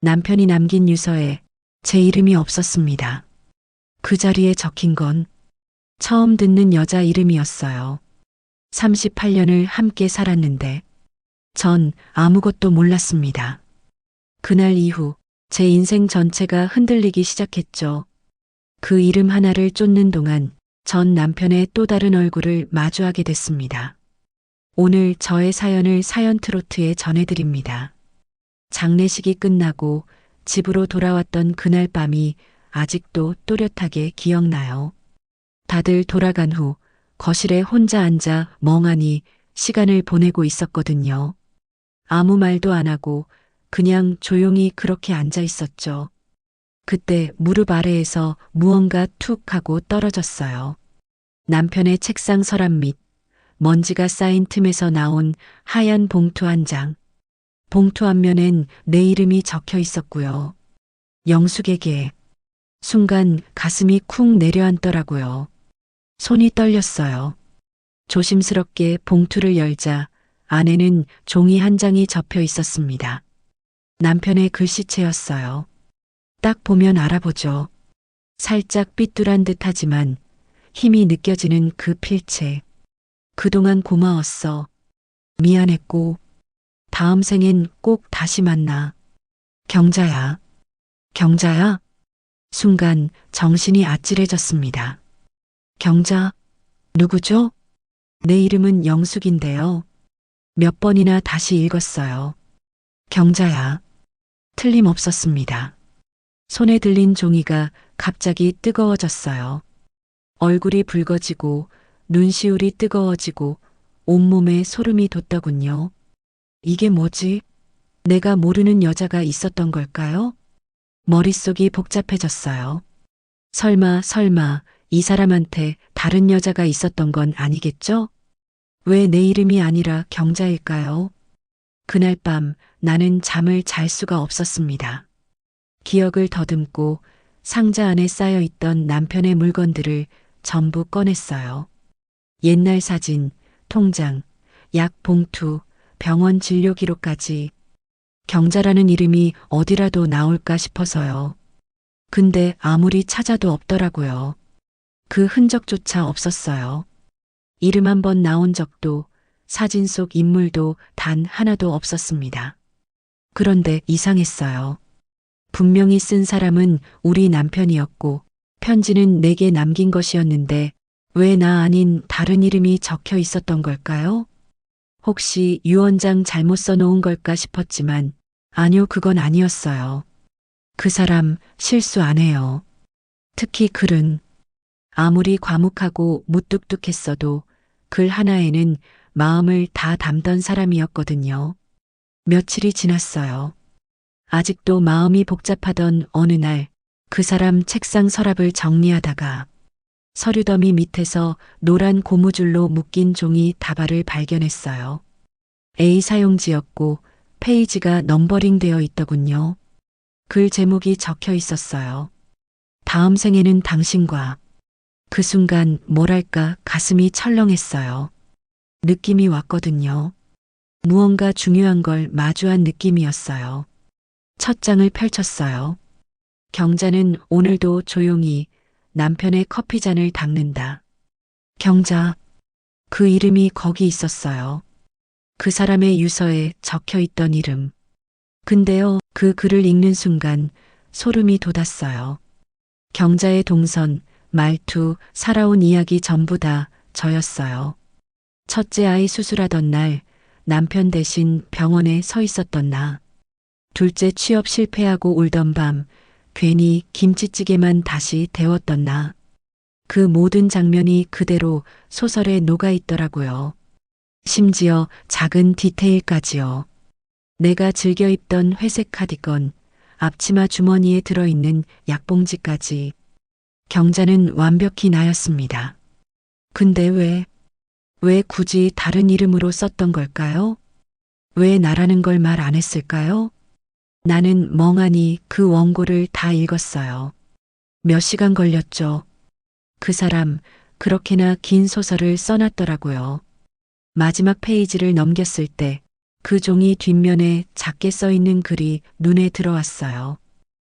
남편이 남긴 유서에 제 이름이 없었습니다. 그 자리에 적힌 건 처음 듣는 여자 이름이었어요. 38년을 함께 살았는데 전 아무것도 몰랐습니다. 그날 이후 제 인생 전체가 흔들리기 시작했죠. 그 이름 하나를 쫓는 동안 전 남편의 또 다른 얼굴을 마주하게 됐습니다. 오늘 저의 사연을 사연 트로트에 전해드립니다. 장례식이 끝나고 집으로 돌아왔던 그날 밤이 아직도 또렷하게 기억나요. 다들 돌아간 후 거실에 혼자 앉아 멍하니 시간을 보내고 있었거든요. 아무 말도 안 하고 그냥 조용히 그렇게 앉아 있었죠. 그때 무릎 아래에서 무언가 툭 하고 떨어졌어요. 남편의 책상 서랍 밑 먼지가 쌓인 틈에서 나온 하얀 봉투 한 장. 봉투 앞면엔 내 이름이 적혀 있었고요. 영숙에게. 순간 가슴이 쿵 내려앉더라고요. 손이 떨렸어요. 조심스럽게 봉투를 열자 안에는 종이 한 장이 접혀 있었습니다. 남편의 글씨체였어요. 딱 보면 알아보죠. 살짝 삐뚤한 듯하지만 힘이 느껴지는 그 필체. 그동안 고마웠어. 미안했고 다음 생엔 꼭 다시 만나. 경자야. 경자야? 순간 정신이 아찔해졌습니다. 경자? 누구죠? 내 이름은 영숙인데요. 몇 번이나 다시 읽었어요. 경자야. 틀림없었습니다. 손에 들린 종이가 갑자기 뜨거워졌어요. 얼굴이 붉어지고 눈시울이 뜨거워지고 온몸에 소름이 돋더군요. 이게 뭐지? 내가 모르는 여자가 있었던 걸까요? 머릿속이 복잡해졌어요. 설마 이 사람한테 다른 여자가 있었던 건 아니겠죠? 왜 내 이름이 아니라 경자일까요? 그날 밤 나는 잠을 잘 수가 없었습니다. 기억을 더듬고 상자 안에 쌓여 있던 남편의 물건들을 전부 꺼냈어요. 옛날 사진, 통장, 약 봉투, 병원 진료 기록까지. 경자라는 이름이 어디라도 나올까 싶어서요. 근데 아무리 찾아도 없더라고요. 그 흔적조차 없었어요. 이름 한 번 나온 적도 사진 속 인물도 단 하나도 없었습니다. 그런데 이상했어요. 분명히 쓴 사람은 우리 남편이었고 편지는 내게 남긴 것이었는데 왜 나 아닌 다른 이름이 적혀 있었던 걸까요? 혹시 유언장 잘못 써놓은 걸까 싶었지만 아니요, 그건 아니었어요. 그 사람 실수 안 해요. 특히 글은 아무리 과묵하고 무뚝뚝했어도 글 하나에는 마음을 다 담던 사람이었거든요. 며칠이 지났어요. 아직도 마음이 복잡하던 어느 날 그 사람 책상 서랍을 정리하다가 서류 더미 밑에서 노란 고무줄로 묶인 종이 다발을 발견했어요. A 사용지였고 페이지가 넘버링 되어 있더군요. 글 제목이 적혀 있었어요. 다음 생에는 당신과. 그 순간 뭐랄까 가슴이 철렁했어요. 느낌이 왔거든요. 무언가 중요한 걸 마주한 느낌이었어요. 첫 장을 펼쳤어요. 경자는 오늘도 조용히 남편의 커피잔을 닦는다. 경자. 그 이름이 거기 있었어요. 그 사람의 유서에 적혀 있던 이름. 근데요, 그 글을 읽는 순간 소름이 돋았어요. 경자의 동선, 말투, 살아온 이야기 전부 다 저였어요. 첫째 아이 수술하던 날 남편 대신 병원에 서 있었던 나. 둘째 취업 실패하고 울던 밤 괜히 김치찌개만 다시 데웠던 나. 그 모든 장면이 그대로 소설에 녹아 있더라고요. 심지어 작은 디테일까지요. 내가 즐겨 입던 회색 카디건, 앞치마 주머니에 들어있는 약봉지까지. 경자는 완벽히 나였습니다. 근데 왜 굳이 다른 이름으로 썼던 걸까요? 왜 나라는 걸 말 안 했을까요? 나는 멍하니 그 원고를 다 읽었어요. 몇 시간 걸렸죠. 그 사람 그렇게나 긴 소설을 써놨더라고요. 마지막 페이지를 넘겼을 때 그 종이 뒷면에 작게 써 있는 글이 눈에 들어왔어요.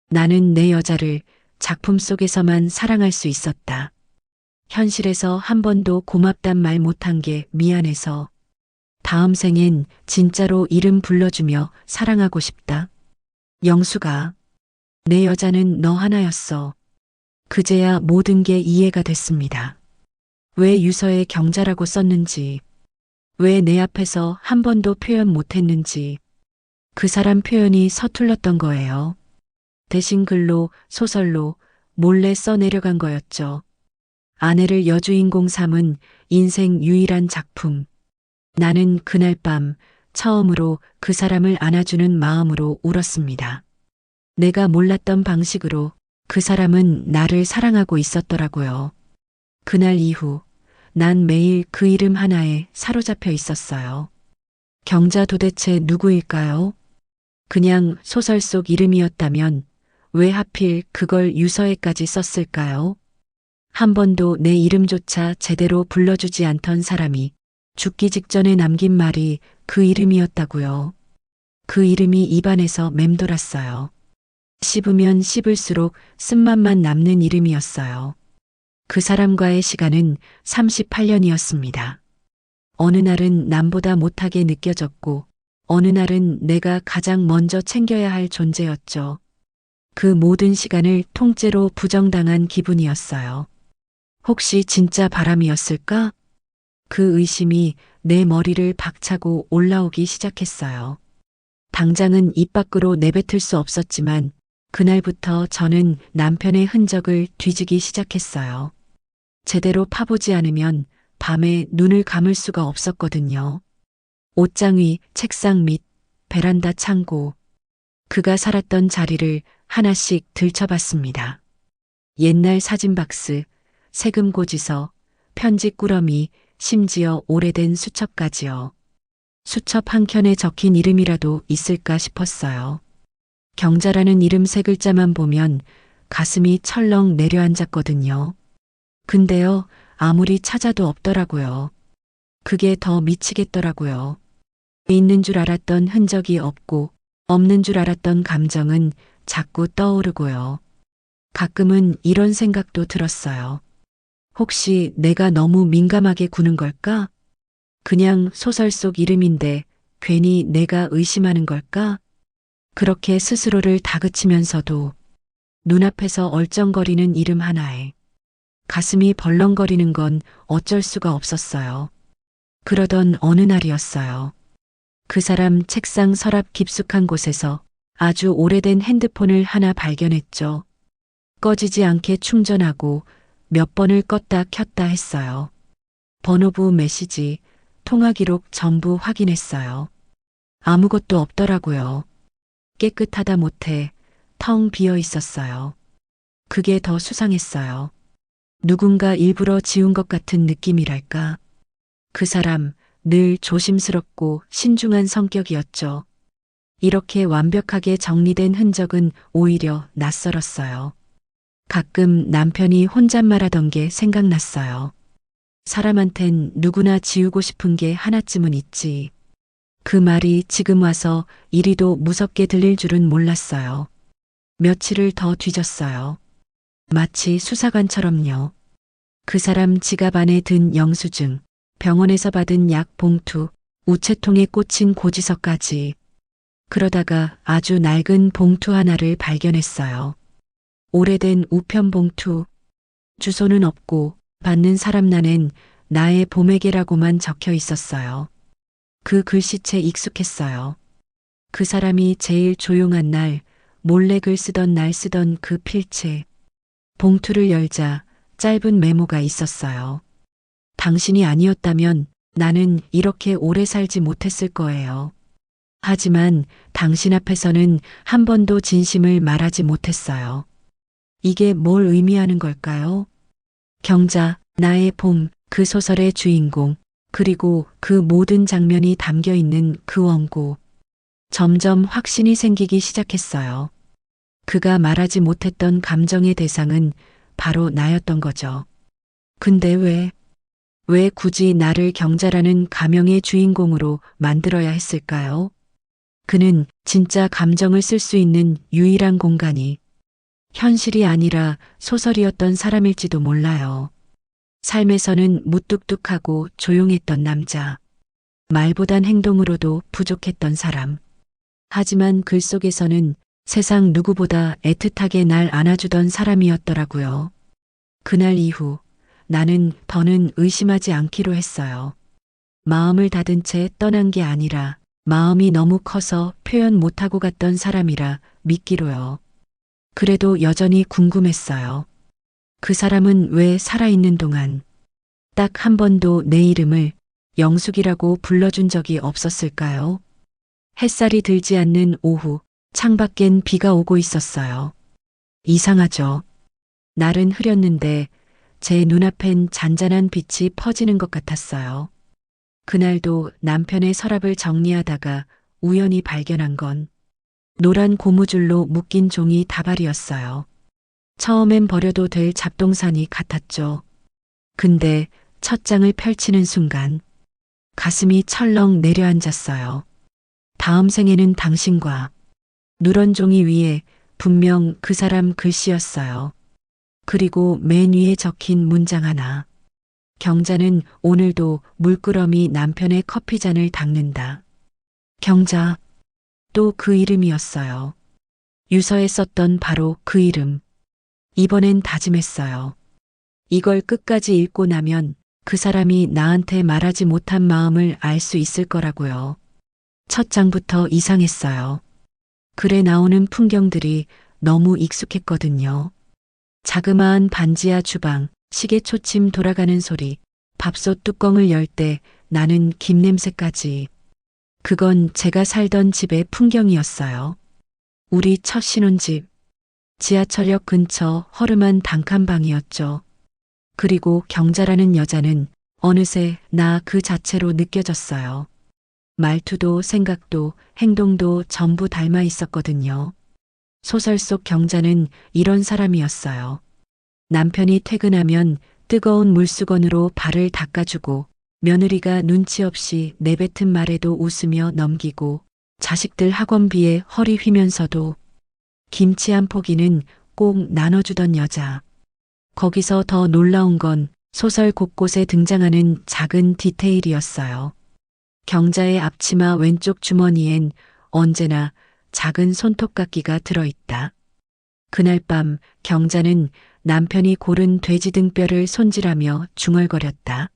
나는 내 여자를 작품 속에서만 사랑할 수 있었다. 현실에서 한 번도 고맙단 말 못한 게 미안해서 다음 생엔 진짜로 이름 불러주며 사랑하고 싶다. 영수가, 내 여자는 너 하나였어. 그제야 모든 게 이해가 됐습니다. 왜 유서에 경자라고 썼는지, 왜 내 앞에서 한 번도 표현 못했는지, 그 사람 표현이 서툴렀던 거예요. 대신 글로, 소설로 몰래 써내려간 거였죠. 아내를 여주인공 삼은 인생 유일한 작품. 나는 그날 밤 처음으로 그 사람을 안아주는 마음으로 울었습니다. 내가 몰랐던 방식으로 그 사람은 나를 사랑하고 있었더라고요. 그날 이후 난 매일 그 이름 하나에 사로잡혀 있었어요. 경자 도대체 누구일까요? 그냥 소설 속 이름이었다면 왜 하필 그걸 유서에까지 썼을까요? 한 번도 내 이름조차 제대로 불러주지 않던 사람이 죽기 직전에 남긴 말이 그 이름이었다고요. 그 이름이 입안에서 맴돌았어요. 씹으면 씹을수록 쓴맛만 남는 이름이었어요. 그 사람과의 시간은 38년이었습니다. 어느 날은 남보다 못하게 느껴졌고, 어느 날은 내가 가장 먼저 챙겨야 할 존재였죠. 그 모든 시간을 통째로 부정당한 기분이었어요. 혹시 진짜 바람이었을까? 그 의심이 내 머리를 박차고 올라오기 시작했어요. 당장은 입 밖으로 내뱉을 수 없었지만 그날부터 저는 남편의 흔적을 뒤지기 시작했어요. 제대로 파보지 않으면 밤에 눈을 감을 수가 없었거든요. 옷장 위, 책상 밑, 베란다 창고. 그가 살았던 자리를 하나씩 들춰봤습니다. 옛날 사진 박스, 세금 고지서, 편지 꾸러미, 심지어 오래된 수첩까지요. 수첩 한 켠에 적힌 이름이라도 있을까 싶었어요. 경자라는 이름 세 글자만 보면 가슴이 철렁 내려앉았거든요. 근데요, 아무리 찾아도 없더라고요. 그게 더 미치겠더라고요. 있는 줄 알았던 흔적이 없고 없는 줄 알았던 감정은 자꾸 떠오르고요. 가끔은 이런 생각도 들었어요. 혹시 내가 너무 민감하게 구는 걸까? 그냥 소설 속 이름인데 괜히 내가 의심하는 걸까? 그렇게 스스로를 다그치면서도 눈앞에서 얼쩡거리는 이름 하나에 가슴이 벌렁거리는 건 어쩔 수가 없었어요. 그러던 어느 날이었어요. 그 사람 책상 서랍 깊숙한 곳에서 아주 오래된 핸드폰을 하나 발견했죠. 꺼지지 않게 충전하고 몇 번을 껐다 켰다 했어요. 번호부 메시지, 통화 기록 전부 확인했어요. 아무것도 없더라고요. 깨끗하다 못해 텅 비어 있었어요. 그게 더 수상했어요. 누군가 일부러 지운 것 같은 느낌이랄까. 그 사람 늘 조심스럽고 신중한 성격이었죠. 이렇게 완벽하게 정리된 흔적은 오히려 낯설었어요. 가끔 남편이 혼잣말하던 게 생각났어요. 사람한텐 누구나 지우고 싶은 게 하나쯤은 있지. 그 말이 지금 와서 이리도 무섭게 들릴 줄은 몰랐어요. 며칠을 더 뒤졌어요. 마치 수사관처럼요. 그 사람 지갑 안에 든 영수증, 병원에서 받은 약 봉투, 우체통에 꽂힌 고지서까지. 그러다가 아주 낡은 봉투 하나를 발견했어요. 오래된 우편 봉투. 주소는 없고 받는 사람 난엔 나의 봄에게라고만 적혀 있었어요. 그 글씨체 익숙했어요. 그 사람이 제일 조용한 날, 몰래 글 쓰던 날 쓰던 그 필체. 봉투를 열자 짧은 메모가 있었어요. 당신이 아니었다면 나는 이렇게 오래 살지 못했을 거예요. 하지만 당신 앞에서는 한 번도 진심을 말하지 못했어요. 이게 뭘 의미하는 걸까요? 경자, 나의 봄, 그 소설의 주인공, 그리고 그 모든 장면이 담겨 있는 그 원고. 점점 확신이 생기기 시작했어요. 그가 말하지 못했던 감정의 대상은 바로 나였던 거죠. 근데 왜? 왜 굳이 나를 경자라는 가명의 주인공으로 만들어야 했을까요? 그는 진짜 감정을 쓸 수 있는 유일한 공간이 현실이 아니라 소설이었던 사람일지도 몰라요. 삶에서는 무뚝뚝하고 조용했던 남자. 말보단 행동으로도 부족했던 사람. 하지만 글 속에서는 세상 누구보다 애틋하게 날 안아주던 사람이었더라고요. 그날 이후 나는 더는 의심하지 않기로 했어요. 마음을 닫은 채 떠난 게 아니라 마음이 너무 커서 표현 못하고 갔던 사람이라 믿기로요. 그래도 여전히 궁금했어요. 그 사람은 왜 살아있는 동안 딱 한 번도 내 이름을 영숙이라고 불러준 적이 없었을까요? 햇살이 들지 않는 오후, 창밖엔 비가 오고 있었어요. 이상하죠. 날은 흐렸는데 제 눈앞엔 잔잔한 빛이 퍼지는 것 같았어요. 그날도 남편의 서랍을 정리하다가 우연히 발견한 건 노란 고무줄로 묶인 종이 다발이었어요. 처음엔 버려도 될 잡동사니 같았죠. 근데 첫 장을 펼치는 순간 가슴이 철렁 내려앉았어요. 다음 생에는 당신과 누런 종이 위에 분명 그 사람 글씨였어요. 그리고 맨 위에 적힌 문장 하나. 경자는 오늘도 물끄러미 남편의 커피잔을 닦는다. 경자. 또 그 이름이었어요. 유서에 썼던 바로 그 이름. 이번엔 다짐했어요. 이걸 끝까지 읽고 나면 그 사람이 나한테 말하지 못한 마음을 알 수 있을 거라고요. 첫 장부터 이상했어요. 글에 나오는 풍경들이 너무 익숙했거든요. 자그마한 반지하 주방, 시계 초침 돌아가는 소리, 밥솥 뚜껑을 열 때 나는 김 냄새까지. 그건 제가 살던 집의 풍경이었어요. 우리 첫 신혼집. 지하철역 근처 허름한 단칸방이었죠. 그리고 경자라는 여자는 어느새 나 그 자체로 느껴졌어요. 말투도 생각도 행동도 전부 닮아 있었거든요. 소설 속 경자는 이런 사람이었어요. 남편이 퇴근하면 뜨거운 물수건으로 발을 닦아주고 며느리가 눈치 없이 내뱉은 말에도 웃으며 넘기고 자식들 학원비에 허리 휘면서도 김치 한 포기는 꼭 나눠주던 여자. 거기서 더 놀라운 건 소설 곳곳에 등장하는 작은 디테일이었어요. 경자의 앞치마 왼쪽 주머니엔 언제나 작은 손톱깎이가 들어있다. 그날 밤 경자는 남편이 고른 돼지 등뼈를 손질하며 중얼거렸다.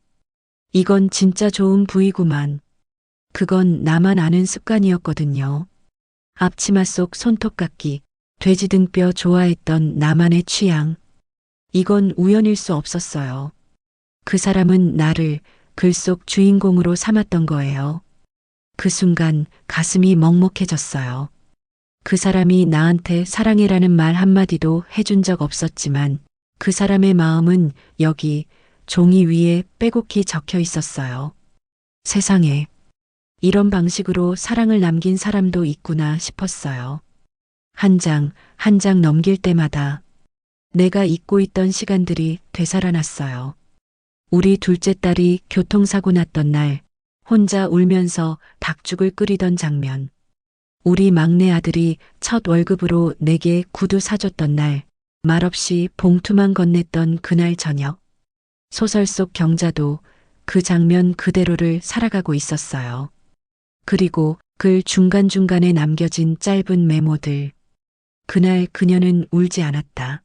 이건 진짜 좋은 부위구만. 그건 나만 아는 습관이었거든요. 앞치마 속 손톱깎이, 돼지 등뼈 좋아했던 나만의 취향. 이건 우연일 수 없었어요. 그 사람은 나를 글 속 주인공으로 삼았던 거예요. 그 순간 가슴이 먹먹해졌어요. 그 사람이 나한테 사랑해라는 말 한마디도 해준 적 없었지만 그 사람의 마음은 여기 종이 위에 빼곡히 적혀 있었어요. 세상에 이런 방식으로 사랑을 남긴 사람도 있구나 싶었어요. 한 장, 한 장 넘길 때마다 내가 잊고 있던 시간들이 되살아났어요. 우리 둘째 딸이 교통사고 났던 날 혼자 울면서 닭죽을 끓이던 장면. 우리 막내 아들이 첫 월급으로 내게 구두 사줬던 날 말없이 봉투만 건넸던 그날 저녁. 소설 속 경자도 그 장면 그대로를 살아가고 있었어요. 그리고 글 중간중간에 남겨진 짧은 메모들. 그날 그녀는 울지 않았다.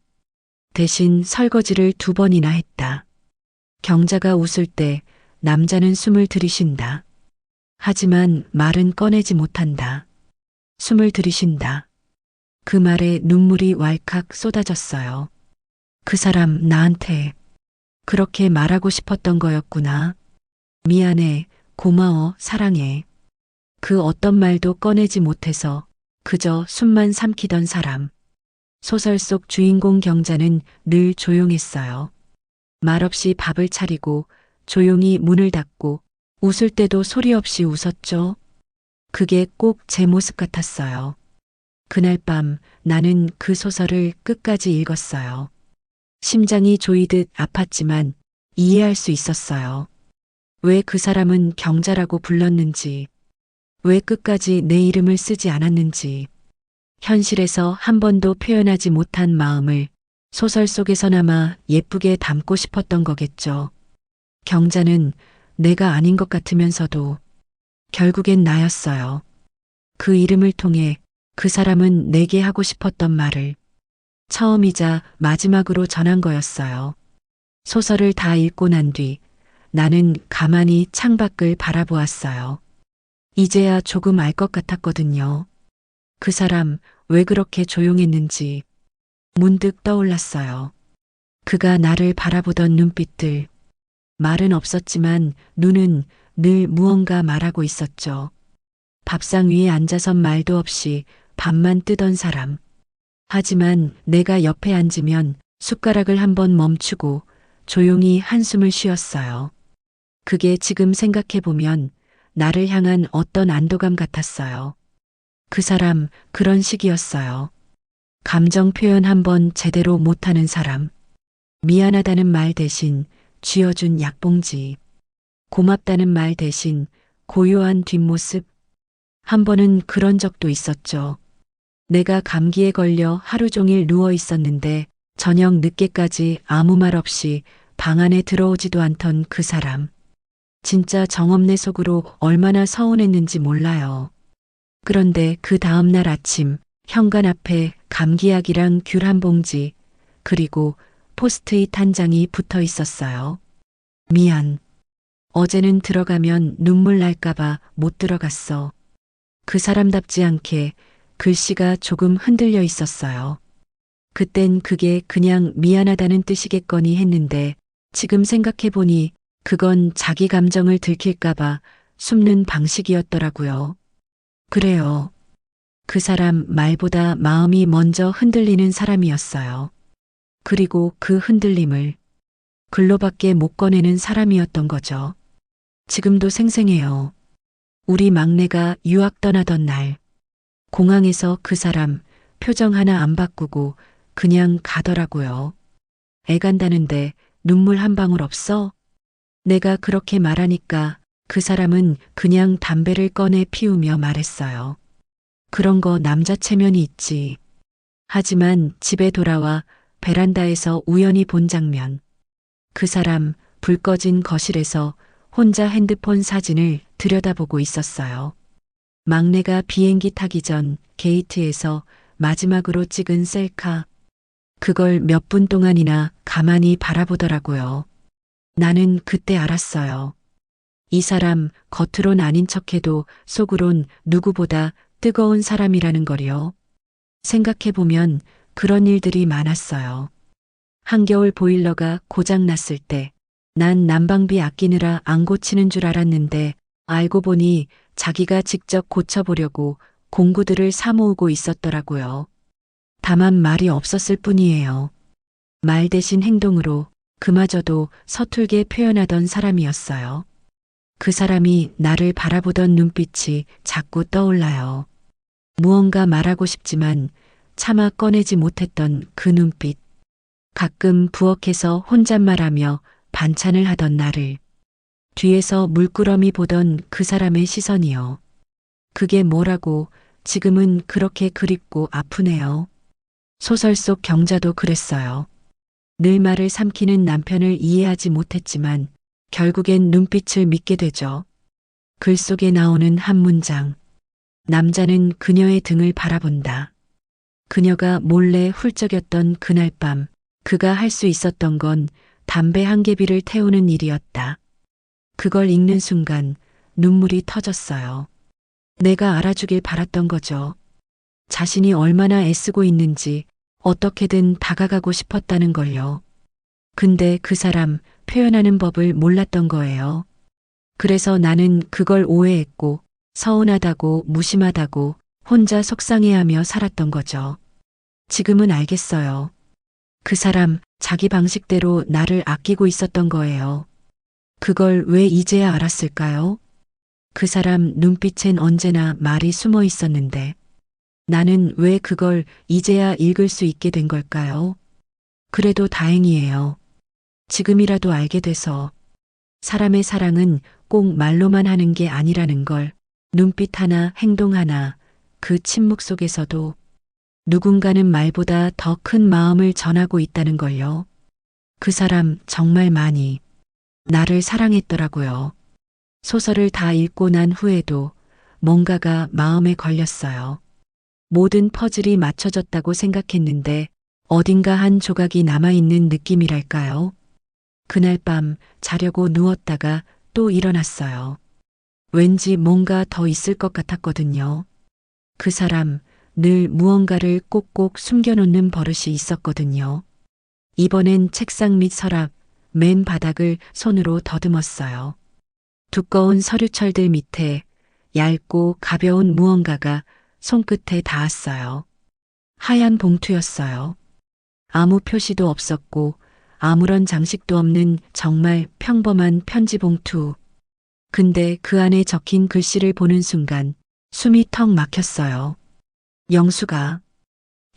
대신 설거지를 2번이나 했다. 경자가 웃을 때 남자는 숨을 들이쉰다. 하지만 말은 꺼내지 못한다. 숨을 들이쉰다. 그 말에 눈물이 왈칵 쏟아졌어요. 그 사람 나한테 그렇게 말하고 싶었던 거였구나. 미안해, 고마워, 사랑해. 그 어떤 말도 꺼내지 못해서 그저 숨만 삼키던 사람. 소설 속 주인공 경자는 늘 조용했어요. 말없이 밥을 차리고 조용히 문을 닫고 웃을 때도 소리 없이 웃었죠. 그게 꼭 제 모습 같았어요. 그날 밤 나는 그 소설을 끝까지 읽었어요. 심장이 조이듯 아팠지만 이해할 수 있었어요. 왜 그 사람은 경자라고 불렀는지, 왜 끝까지 내 이름을 쓰지 않았는지, 현실에서 한 번도 표현하지 못한 마음을 소설 속에서나마 예쁘게 담고 싶었던 거겠죠. 경자는 내가 아닌 것 같으면서도 결국엔 나였어요. 그 이름을 통해 그 사람은 내게 하고 싶었던 말을 처음이자 마지막으로 전한 거였어요. 소설을 다 읽고 난 뒤 나는 가만히 창밖을 바라보았어요. 이제야 조금 알 것 같았거든요. 그 사람 왜 그렇게 조용했는지 문득 떠올랐어요. 그가 나를 바라보던 눈빛들, 말은 없었지만 눈은 늘 무언가 말하고 있었죠. 밥상 위에 앉아선 말도 없이 밥만 뜨던 사람. 하지만 내가 옆에 앉으면 숟가락을 한번 멈추고 조용히 한숨을 쉬었어요. 그게 지금 생각해보면 나를 향한 어떤 안도감 같았어요. 그 사람 그런 식이었어요. 감정 표현 한번 제대로 못하는 사람. 미안하다는 말 대신 쥐어준 약봉지. 고맙다는 말 대신 고요한 뒷모습. 한 번은 그런 적도 있었죠. 내가 감기에 걸려 하루 종일 누워 있었는데 저녁 늦게까지 아무 말 없이 방 안에 들어오지도 않던 그 사람. 진짜 정없네 속으로 얼마나 서운했는지 몰라요. 그런데 그 다음날 아침 현관 앞에 감기약이랑 귤 한 봉지 그리고 포스트잇 한 장이 붙어 있었어요. 미안. 어제는 들어가면 눈물 날까봐 못 들어갔어. 그 사람답지 않게 글씨가 조금 흔들려 있었어요. 그땐 그게 그냥 미안하다는 뜻이겠거니 했는데 지금 생각해보니 그건 자기 감정을 들킬까봐 숨는 방식이었더라고요. 그래요. 그 사람 말보다 마음이 먼저 흔들리는 사람이었어요. 그리고 그 흔들림을 글로밖에 못 꺼내는 사람이었던 거죠. 지금도 생생해요. 우리 막내가 유학 떠나던 날, 공항에서 그 사람 표정 하나 안 바꾸고 그냥 가더라고요. 애 간다는데 눈물 한 방울 없어? 내가 그렇게 말하니까 그 사람은 그냥 담배를 꺼내 피우며 말했어요. 그런 거 남자 체면이 있지. 하지만 집에 돌아와 베란다에서 우연히 본 장면. 그 사람 불 꺼진 거실에서 혼자 핸드폰 사진을 들여다보고 있었어요. 막내가 비행기 타기 전 게이트에서 마지막으로 찍은 셀카. 그걸 몇 분 동안이나 가만히 바라보더라고요. 나는 그때 알았어요. 이 사람 겉으론 아닌 척해도 속으론 누구보다 뜨거운 사람이라는 걸요. 생각해보면 그런 일들이 많았어요. 한겨울 보일러가 고장났을 때 난 난방비 아끼느라 안 고치는 줄 알았는데 알고 보니 자기가 직접 고쳐보려고 공구들을 사 모으고 있었더라고요. 다만 말이 없었을 뿐이에요. 말 대신 행동으로 그마저도 서툴게 표현하던 사람이었어요. 그 사람이 나를 바라보던 눈빛이 자꾸 떠올라요. 무언가 말하고 싶지만 차마 꺼내지 못했던 그 눈빛. 가끔 부엌에서 혼잣말하며 반찬을 하던 나를 뒤에서 물끄러미 보던 그 사람의 시선이요. 그게 뭐라고 지금은 그렇게 그립고 아프네요. 소설 속 경자도 그랬어요. 늘 말을 삼키는 남편을 이해하지 못했지만 결국엔 눈빛을 믿게 되죠. 글 속에 나오는 한 문장. 남자는 그녀의 등을 바라본다. 그녀가 몰래 훌쩍였던 그날 밤 그가 할 수 있었던 건 담배 한 개비를 태우는 일이었다. 그걸 읽는 순간 눈물이 터졌어요. 내가 알아주길 바랐던 거죠. 자신이 얼마나 애쓰고 있는지 어떻게든 다가가고 싶었다는 걸요. 근데 그 사람 표현하는 법을 몰랐던 거예요. 그래서 나는 그걸 오해했고 서운하다고 무심하다고 혼자 속상해하며 살았던 거죠. 지금은 알겠어요. 그 사람 자기 방식대로 나를 아끼고 있었던 거예요. 그걸 왜 이제야 알았을까요? 그 사람 눈빛엔 언제나 말이 숨어 있었는데 나는 왜 그걸 이제야 읽을 수 있게 된 걸까요? 그래도 다행이에요. 지금이라도 알게 돼서 사람의 사랑은 꼭 말로만 하는 게 아니라는 걸, 눈빛 하나, 행동 하나, 그 침묵 속에서도 누군가는 말보다 더 큰 마음을 전하고 있다는 걸요. 그 사람 정말 많이 나를 사랑했더라고요. 소설을 다 읽고 난 후에도 뭔가가 마음에 걸렸어요. 모든 퍼즐이 맞춰졌다고 생각했는데 어딘가 한 조각이 남아있는 느낌이랄까요? 그날 밤 자려고 누웠다가 또 일어났어요. 왠지 뭔가 더 있을 것 같았거든요. 그 사람 늘 무언가를 꼭꼭 숨겨놓는 버릇이 있었거든요. 이번엔 책상 밑 서랍, 맨 바닥을 손으로 더듬었어요. 두꺼운 서류철들 밑에 얇고 가벼운 무언가가 손끝에 닿았어요. 하얀 봉투였어요. 아무 표시도 없었고 아무런 장식도 없는 정말 평범한 편지 봉투. 근데 그 안에 적힌 글씨를 보는 순간 숨이 턱 막혔어요. 영수가.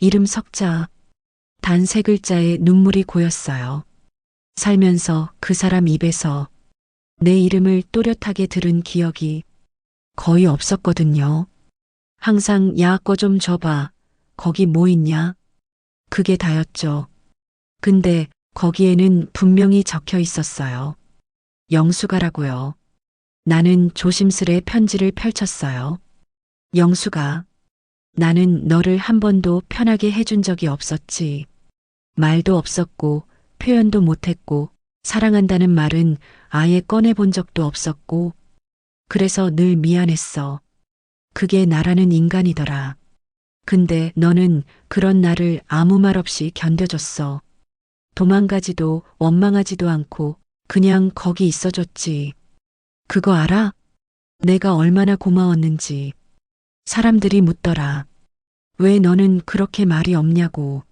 이름 석자. 단 세 글자에 눈물이 고였어요. 살면서 그 사람 입에서 내 이름을 또렷하게 들은 기억이 거의 없었거든요. 항상 야, 거 좀 줘봐. 거기 뭐 있냐? 그게 다였죠. 근데 거기에는 분명히 적혀 있었어요. 영수가라고요. 나는 조심스레 편지를 펼쳤어요. 영수가. 나는 너를 한 번도 편하게 해준 적이 없었지. 말도 없었고 표현도 못했고 사랑한다는 말은 아예 꺼내본 적도 없었고 그래서 늘 미안했어. 그게 나라는 인간이더라. 근데 너는 그런 나를 아무 말 없이 견뎌줬어. 도망가지도 원망하지도 않고 그냥 거기 있어줬지. 그거 알아? 내가 얼마나 고마웠는지. 사람들이 묻더라. 왜 너는 그렇게 말이 없냐고.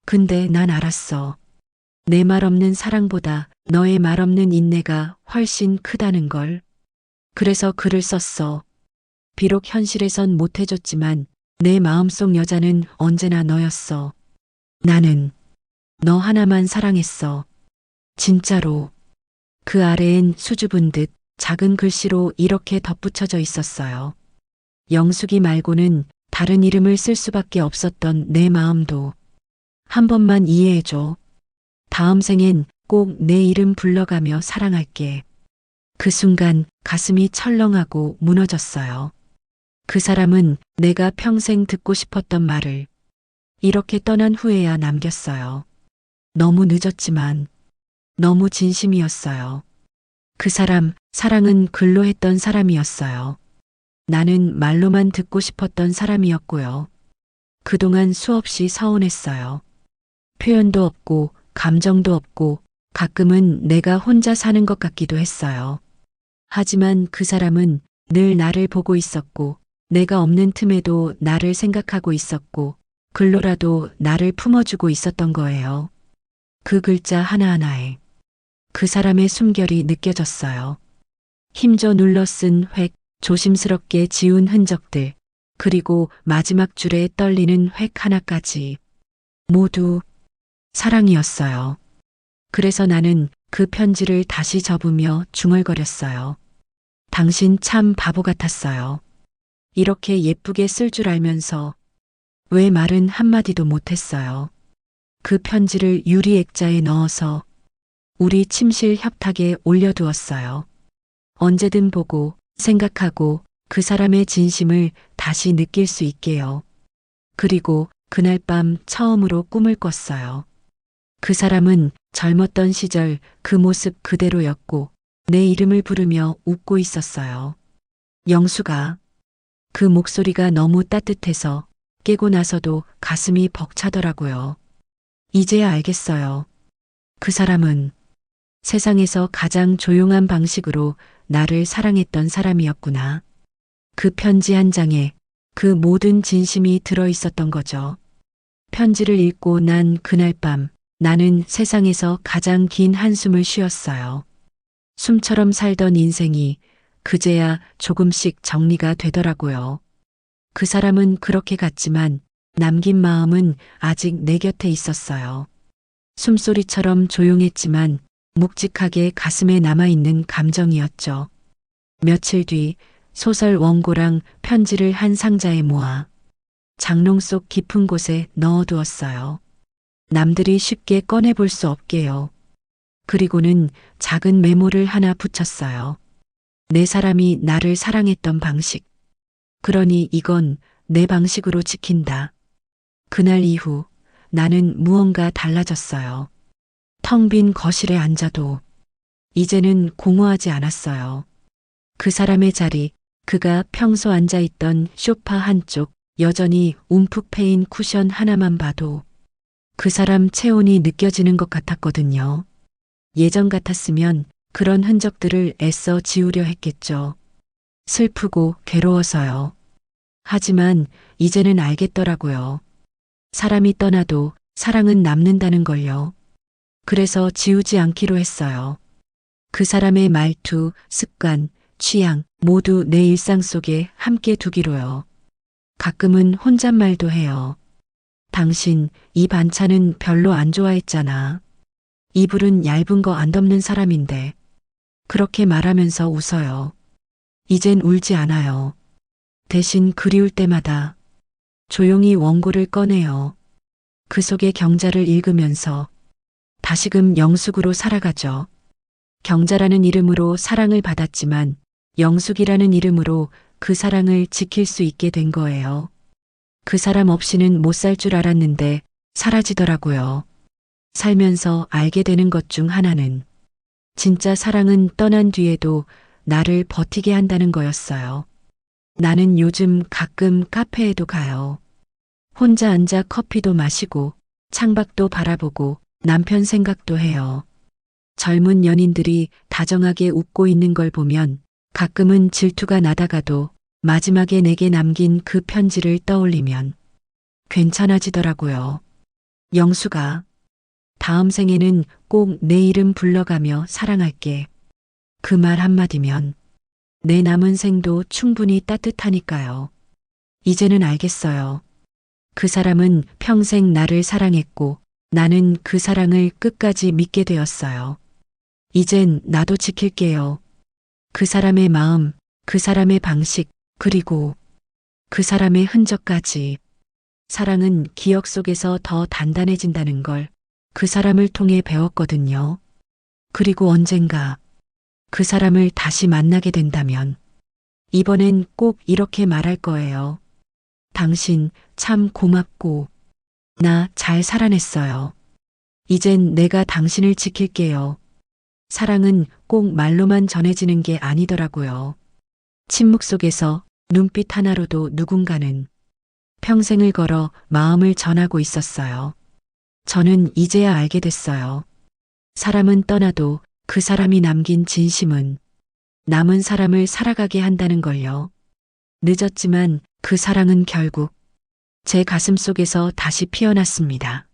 근데 난 알았어. 내 말 없는 사랑보다 너의 말 없는 인내가 훨씬 크다는 걸. 그래서 글을 썼어. 비록 현실에선 못해줬지만 내 마음속 여자는 언제나 너였어. 나는 너 하나만 사랑했어. 진짜로. 그 아래엔 수줍은 듯 작은 글씨로 이렇게 덧붙여져 있었어요. 영숙이 말고는 다른 이름을 쓸 수밖에 없었던 내 마음도 한 번만 이해해줘. 다음 생엔 꼭 내 이름 불러가며 사랑할게. 그 순간 가슴이 철렁하고 무너졌어요. 그 사람은 내가 평생 듣고 싶었던 말을 이렇게 떠난 후에야 남겼어요. 너무 늦었지만 너무 진심이었어요. 그 사람, 사랑은 글로 했던 사람이었어요. 나는 말로만 듣고 싶었던 사람이었고요. 그동안 수없이 서운했어요. 표현도 없고 감정도 없고 가끔은 내가 혼자 사는 것 같기도 했어요. 하지만 그 사람은 늘 나를 보고 있었고 내가 없는 틈에도 나를 생각하고 있었고 글로라도 나를 품어주고 있었던 거예요. 그 글자 하나하나에 그 사람의 숨결이 느껴졌어요. 힘줘 눌러 쓴 획, 조심스럽게 지운 흔적들, 그리고 마지막 줄에 떨리는 획 하나까지 모두 사랑이었어요. 그래서 나는 그 편지를 다시 접으며 중얼거렸어요. 당신 참 바보 같았어요. 이렇게 예쁘게 쓸 줄 알면서 왜 말은 한마디도 못했어요. 그 편지를 유리 액자에 넣어서 우리 침실 협탁에 올려두었어요. 언제든 보고 생각하고 그 사람의 진심을 다시 느낄 수 있게요. 그리고 그날 밤 처음으로 꿈을 꿨어요. 그 사람은 젊었던 시절 그 모습 그대로였고 내 이름을 부르며 웃고 있었어요. 영수가. 그 목소리가 너무 따뜻해서 깨고 나서도 가슴이 벅차더라고요. 이제야 알겠어요. 그 사람은 세상에서 가장 조용한 방식으로 나를 사랑했던 사람이었구나. 그 편지 한 장에 그 모든 진심이 들어 있었던 거죠. 편지를 읽고 난 그날 밤 나는 세상에서 가장 긴 한숨을 쉬었어요. 숨처럼 살던 인생이 그제야 조금씩 정리가 되더라고요. 그 사람은 그렇게 갔지만 남긴 마음은 아직 내 곁에 있었어요. 숨소리처럼 조용했지만 묵직하게 가슴에 남아있는 감정이었죠. 며칠 뒤 소설 원고랑 편지를 한 상자에 모아 장롱 속 깊은 곳에 넣어두었어요. 남들이 쉽게 꺼내볼 수 없게요. 그리고는 작은 메모를 하나 붙였어요. 내 사람이 나를 사랑했던 방식. 그러니 이건 내 방식으로 지킨다. 그날 이후 나는 무언가 달라졌어요. 텅 빈 거실에 앉아도 이제는 공허하지 않았어요. 그 사람의 자리, 그가 평소 앉아있던 소파 한쪽, 여전히 움푹 패인 쿠션 하나만 봐도 그 사람 체온이 느껴지는 것 같았거든요. 예전 같았으면 그런 흔적들을 애써 지우려 했겠죠. 슬프고 괴로워서요. 하지만 이제는 알겠더라고요. 사람이 떠나도 사랑은 남는다는 걸요. 그래서 지우지 않기로 했어요. 그 사람의 말투, 습관, 취향 모두 내 일상 속에 함께 두기로요. 가끔은 혼잣말도 해요. 당신 이 반찬은 별로 안 좋아했잖아. 이불은 얇은 거 안 덮는 사람인데. 그렇게 말하면서 웃어요. 이젠 울지 않아요. 대신 그리울 때마다 조용히 원고를 꺼내요. 그 속의 경자를 읽으면서 다시금 영숙으로 살아가죠. 경자라는 이름으로 사랑을 받았지만 영숙이라는 이름으로 그 사랑을 지킬 수 있게 된 거예요. 그 사람 없이는 못 살 줄 알았는데 사라지더라고요. 살면서 알게 되는 것 중 하나는 진짜 사랑은 떠난 뒤에도 나를 버티게 한다는 거였어요. 나는 요즘 가끔 카페에도 가요. 혼자 앉아 커피도 마시고 창밖도 바라보고 남편 생각도 해요. 젊은 연인들이 다정하게 웃고 있는 걸 보면 가끔은 질투가 나다가도 마지막에 내게 남긴 그 편지를 떠올리면 괜찮아지더라고요. 영수가 다음 생에는 꼭 내 이름 불러가며 사랑할게. 그 말 한마디면 내 남은 생도 충분히 따뜻하니까요. 이제는 알겠어요. 그 사람은 평생 나를 사랑했고 나는 그 사랑을 끝까지 믿게 되었어요. 이젠 나도 지킬게요. 그 사람의 마음, 그 사람의 방식, 그리고 그 사람의 흔적까지. 사랑은 기억 속에서 더 단단해진다는 걸 그 사람을 통해 배웠거든요. 그리고 언젠가 그 사람을 다시 만나게 된다면 이번엔 꼭 이렇게 말할 거예요. 당신 참 고맙고 나 잘 살아냈어요. 이젠 내가 당신을 지킬게요. 사랑은 꼭 말로만 전해지는 게 아니더라고요. 침묵 속에서 눈빛 하나로도 누군가는 평생을 걸어 마음을 전하고 있었어요. 저는 이제야 알게 됐어요. 사람은 떠나도 그 사람이 남긴 진심은 남은 사람을 살아가게 한다는 걸요. 늦었지만 그 사랑은 결국 제 가슴 속에서 다시 피어났습니다.